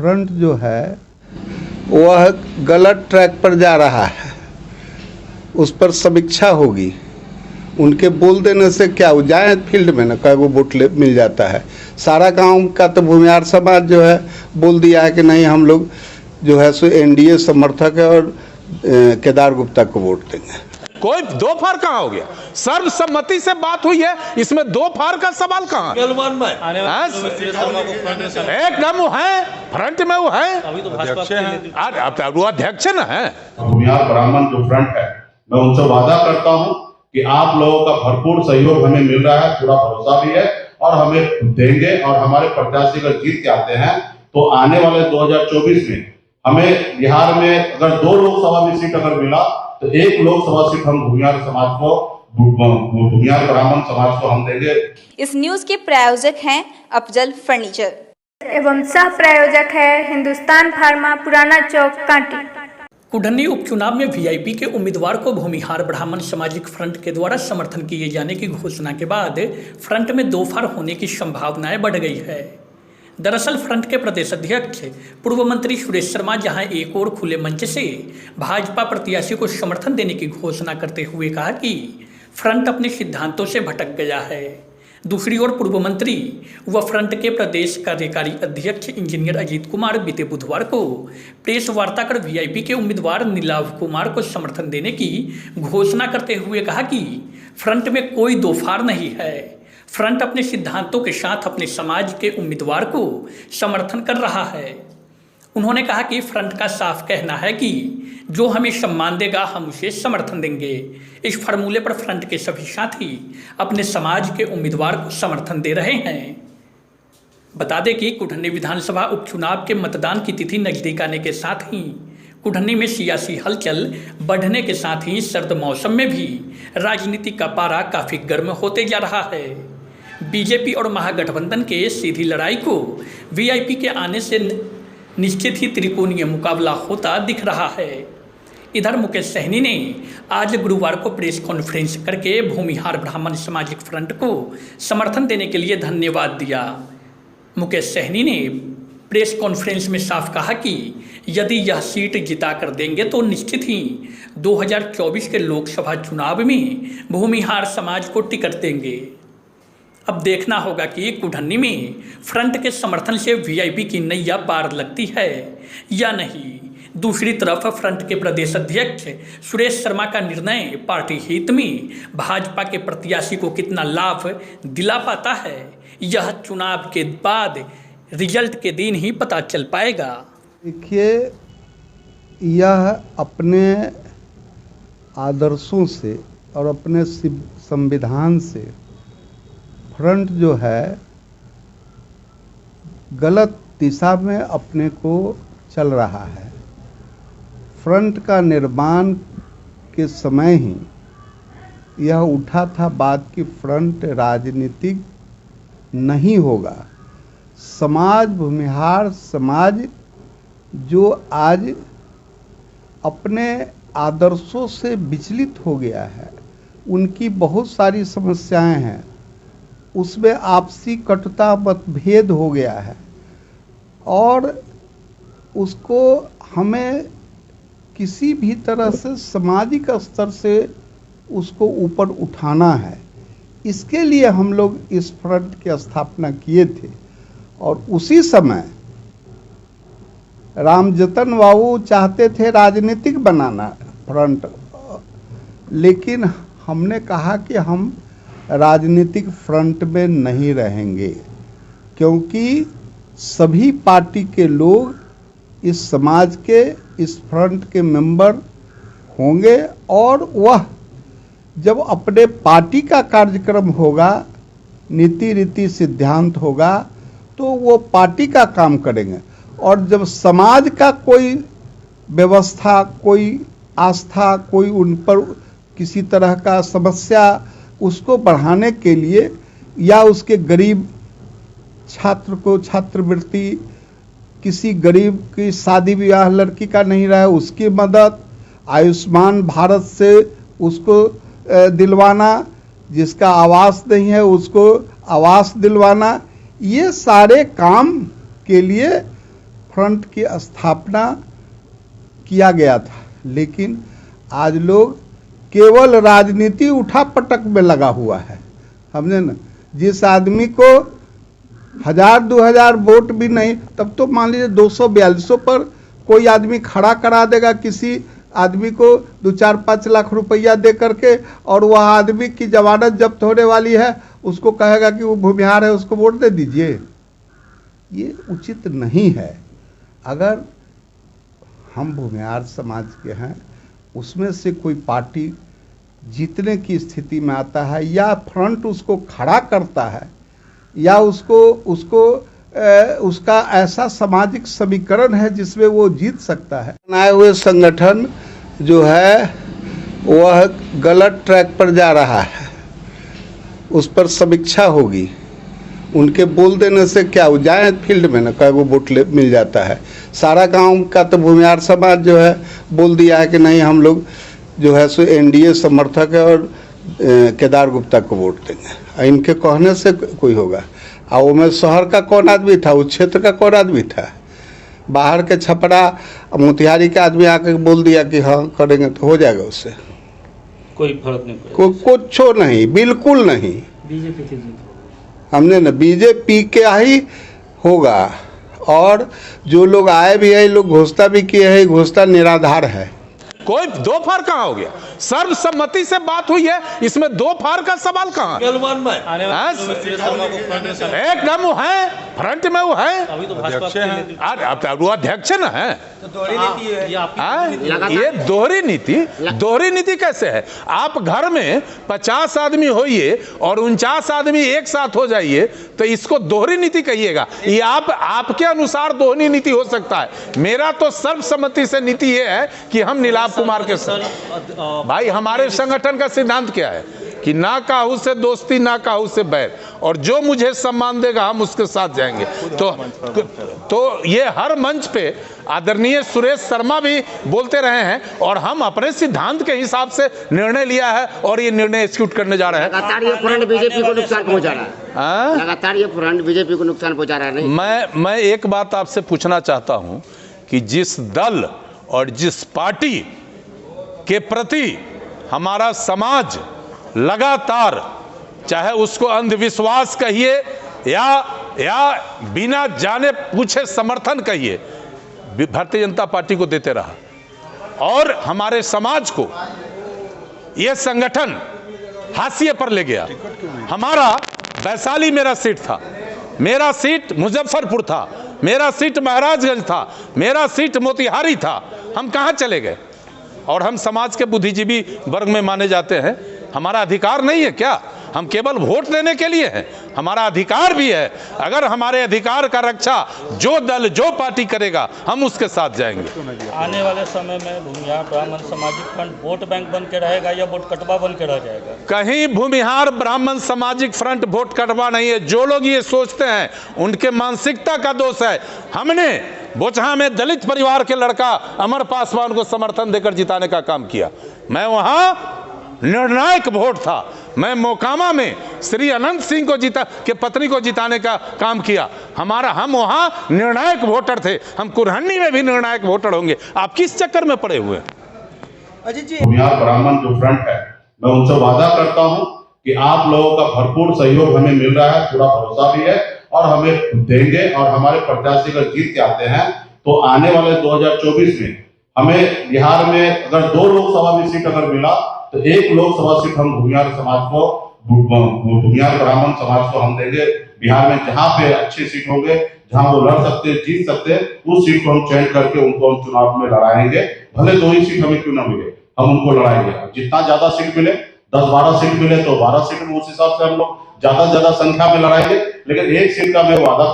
Front जो है वह गलत ट्रैक पर जा रहा है, उस पर समीक्षा होगी। उनके बोल देने से क्या, वो जाए फील्ड में ना, कई वो वोट मिल जाता है। सारा गांव का तो भूमिहार समाज जो है बोल दिया है कि नहीं, हम लोग जो है सो एनडीए समर्थक है और केदार गुप्ता को वोट देंगे। कोई दो फार कहाँ हो गया? सर्वसम्मति से बात हुई है, इसमें दो फार का सवाल कहाँ? एकदम वो है, फ्रंट में वो है, अभी तो भाजपा वो अध्यक्ष न है। भूमिहार ब्राह्मण जो फ्रंट है, मैं उनसे वादा करता हूं कि आप लोगों का भरपूर सहयोग हमें मिल रहा है, पूरा भरोसा भी है और हमें देंगे। और हमारे प्रत्याशी अगर जीत के आते हैं तो आने वाले 2024 में हमें बिहार में अगर 2 लोकसभा में सीट अगर मिला तो 1 लोकसभा सीट हम भूमिहार समाज को, भूमिहार ब्राह्मण समाज को हम देंगे। इस न्यूज के प्रायोजक हैं अफजल फर्नीचर एवं सह प्रायोजक है हिंदुस्तान फार्मा, पुराना चौक, कांटी। कुढ़नी उपचुनाव में वीआईपी के उम्मीदवार को भूमिहार ब्राह्मण सामाजिक फ्रंट के द्वारा समर्थन किए जाने की घोषणा के बाद फ्रंट में दो फार होने की संभावनाएं बढ़ गई है। दरअसल फ्रंट के प्रदेश अध्यक्ष पूर्व मंत्री सुरेश शर्मा जहां एक और खुले मंच से भाजपा प्रत्याशी को समर्थन देने की घोषणा करते हुए कहा कि फ्रंट अपने सिद्धांतों से भटक गया है, दूसरी ओर पूर्व मंत्री व फ्रंट के प्रदेश कार्यकारी अध्यक्ष इंजीनियर अजीत कुमार बीते बुधवार को प्रेस वार्ता कर वीआईपी के उम्मीदवार नीलाव कुमार को समर्थन देने की घोषणा करते हुए कहा कि फ्रंट में कोई दो फार नहीं है, फ्रंट अपने सिद्धांतों के साथ अपने समाज के उम्मीदवार को समर्थन कर रहा है। उन्होंने कहा कि फ्रंट का साफ कहना है कि जो हमें सम्मान देगा हम उसे समर्थन देंगे। इस फार्मूले पर फ्रंट के सभी साथी अपने समाज के उम्मीदवार को समर्थन दे रहे हैं। बता दें कि कुढ़नी विधानसभा उपचुनाव के मतदान की तिथि नजदीक आने के साथ ही कुढ़नी में सियासी हलचल बढ़ने के साथ ही सर्द मौसम में भी राजनीति का पारा काफ़ी गर्म होते जा रहा है। बीजेपी और महागठबंधन के सीधी लड़ाई को वीआईपी के आने से निश्चित ही त्रिकोणीय मुकाबला होता दिख रहा है। इधर मुकेश सहनी ने आज गुरुवार को प्रेस कॉन्फ्रेंस करके भूमिहार ब्राह्मण सामाजिक फ्रंट को समर्थन देने के लिए धन्यवाद दिया। मुकेश सहनी ने प्रेस कॉन्फ्रेंस में साफ कहा कि यदि यह सीट जिता कर देंगे तो निश्चित ही 2024 के लोकसभा चुनाव में भूमिहार समाज को टिकट देंगे। अब देखना होगा कि कुढ़नी में फ्रंट के समर्थन से वीआईपी की नैया पार लगती है या नहीं। दूसरी तरफ फ्रंट के प्रदेश अध्यक्ष सुरेश शर्मा का निर्णय पार्टी हित में भाजपा के प्रत्याशी को कितना लाभ दिला पाता है, यह चुनाव के बाद रिजल्ट के दिन ही पता चल पाएगा। देखिए, यह अपने आदर्शों से और अपने संविधान से फ्रंट जो है गलत दिशा में अपने को चल रहा है। फ्रंट का निर्माण के समय ही यह उठा था बात कि फ्रंट राजनीतिक नहीं होगा। समाज, भूमिहार समाज जो आज अपने आदर्शों से विचलित हो गया है, उनकी बहुत सारी समस्याएं हैं, उसमें आपसी कटुता मतभेद हो गया है और उसको हमें किसी भी तरह से सामाजिक स्तर से उसको ऊपर उठाना है। इसके लिए हम लोग इस फ्रंट की स्थापना किए थे और उसी समय रामजतन बाबू चाहते थे राजनीतिक बनाना फ्रंट, लेकिन हमने कहा कि हम राजनीतिक फ्रंट में नहीं रहेंगे क्योंकि सभी पार्टी के लोग इस समाज के, इस फ्रंट के मेंबर होंगे और वह जब अपने पार्टी का कार्यक्रम होगा, नीति रीति सिद्धांत होगा तो वो पार्टी का काम करेंगे और जब समाज का कोई व्यवस्था, कोई आस्था, कोई उन पर किसी तरह का समस्या उसको बढ़ाने के लिए या उसके गरीब छात्र को छात्रवृत्ति, किसी गरीब की शादी ब्याह लड़की का नहीं रहा है उसकी मदद, आयुष्मान भारत से उसको दिलवाना, जिसका आवास नहीं है उसको आवास दिलवाना, ये सारे काम के लिए फ्रंट की स्थापना किया गया था, लेकिन आज लोग केवल राजनीति उठापटक में लगा हुआ है। हमने न जिस आदमी को 1000-2000 वोट भी नहीं, तब तो मान लीजिए 200-4200 पर कोई आदमी खड़ा करा देगा किसी आदमी को 2-4-5 लाख रुपया दे करके, और वह आदमी की जमानत जब्त होने वाली है, उसको कहेगा कि वो भूमिहार है, उसको वोट दे दीजिए। ये उचित नहीं है। अगर हम भूमिहार समाज के हैं, उसमें से कोई पार्टी जीतने की स्थिति में आता है या फ्रंट उसको खड़ा करता है या उसका ऐसा सामाजिक समीकरण है जिसमें वो जीत सकता है, बनाए हुए संगठन जो है वह गलत ट्रैक पर जा रहा है, उस पर समीक्षा होगी। उनके बोल देने से क्या हो जाए फील्ड में ना कई वोट मिल जाता है। सारा गांव का तो भूमिहार समाज जो है बोल दिया है कि नहीं, हम लोग जो है सो एनडीए समर्थक है और केदार गुप्ता को वोट देंगे। इनके कहने से कोई होगा? और वो में शहर का कौन आदमी था, उस क्षेत्र का कौन आदमी था? बाहर के छपरा मोतिहारी के आदमी आकर बोल दिया कि हाँ करेंगे तो हो जाएगा, उससे कोई फर्क नहीं, कुछ नहीं, बिल्कुल नहीं। बीजेपी की जीत हमने न बीजेपी के ही होगा, और जो लोग आए भी है, लोग घोषणा भी किए हैं, घोषणा निराधार है। कोई दो फार कहाँ हो गया? सर्वसम्मति से बात हुई है, इसमें दो फार का सवाल कहाँ है? एकदम वो है, फ्रंट में वो है, अभी तो भाजपा वो अध्यक्ष न है। ये दोहरी नीति कैसे है? आप घर में 50 आदमी होइए और 49 आदमी एक साथ हो जाइए, तो इसको दोहरी नीति कहिएगा? ये आपके अनुसार दोहरी नीति हो सकता है। मेरा तो सर्वसम्मति से नीति ये है कि हम नीलाभ कुमार के साथ। भाई हमारे संगठन का सिद्धांत क्या है कि ना काहू से दोस्ती ना काहू से बैर, और जो मुझे सम्मान देगा हम उसके साथ जाएंगे। तो ये हर मंच पे आदरणीय सुरेश शर्मा भी बोलते रहे हैं, और हम अपने सिद्धांत के हिसाब से निर्णय लिया है और ये निर्णय एग्जीक्यूट करने जा रहे हैं। लगातार ये फ्रंट बीजेपी को नुकसान पहुंचा रहा है। लगातार ये फ्रंट बीजेपी को नुकसान पहुंचा रहा है। नहीं, मैं एक बात आपसे पूछना चाहता हूं कि जिस दल और जिस पार्टी के प्रति हमारा समाज लगातार, चाहे उसको अंधविश्वास कहिए या बिना जाने पूछे समर्थन कहिए, भारतीय जनता पार्टी को देते रहा, और हमारे समाज को यह संगठन हाशिए पर ले गया। हमारा वैशाली मेरा सीट था, मेरा सीट मुजफ्फरपुर था, मेरा सीट महाराजगंज था, मेरा सीट मोतिहारी था। हम कहां चले गए? और हम समाज के बुद्धिजीवी वर्ग में माने जाते हैं। हमारा अधिकार नहीं है क्या? हम केवल वोट देने के लिए हैं? हमारा अधिकार भी है। अगर हमारे अधिकार का रक्षा जो दल जो पार्टी करेगा, हम उसके साथ जाएंगे। आने वाले समय में भूमिहार ब्राह्मण सामाजिक फ्रंट वोट बैंक बन के रहेगा या वोट कटवा बन के रह जाएगा? कहीं भूमिहार ब्राह्मण सामाजिक फ्रंट वोट कटवा नहीं है। जो लोग ये सोचते हैं उनके मानसिकता का दोष है। हमने बोचहा में दलित परिवार के लड़का अमर पासवान को समर्थन देकर जिताने का काम किया। मैं वहां निर्णायक वोट था। मैं मोकामा में श्री अनंत सिंह को के पत्नी को जिताने का काम किया। हम वहां निर्णायक वोटर थे। हम कुरहन्नी में भी निर्णायक वोटर होंगे। आप किस चक्कर में पड़े हुए? भूमिहार ब्राह्मण जो फ्रंट है, मैं उनसे वादा करता हूं कि आप लोगों का भरपूर सहयोग हमें मिल रहा है, पूरा भरोसा भी है, और हमें देंगे। और हमारे प्रत्याशी अगर जीत के आते हैं तो आने वाले 2024 में हमें बिहार में अगर 2 लोकसभा में सीट अगर मिला तो 1 लोकसभा सीट हम भूमिहार समाज को, भूमिहार ब्राह्मण समाज को हम देंगे। बिहार में जहां पे अच्छे सीट होंगे, जहां वो लड़ सकते, जीत सकते, उस सीट को हम चयन करके उनको हम चुनाव में लड़ाएंगे। भले 2 ही सीट हमें क्यों ना मिले, हम उनको लड़ाएंगे। जितना ज्यादा सीट मिले, 10-12 सीट मिले तो 12 सीट में उस हिसाब से हम लोग ज्यादा संख्या में लड़ाएंगे। लेकिन 1 सीट का मैं वादा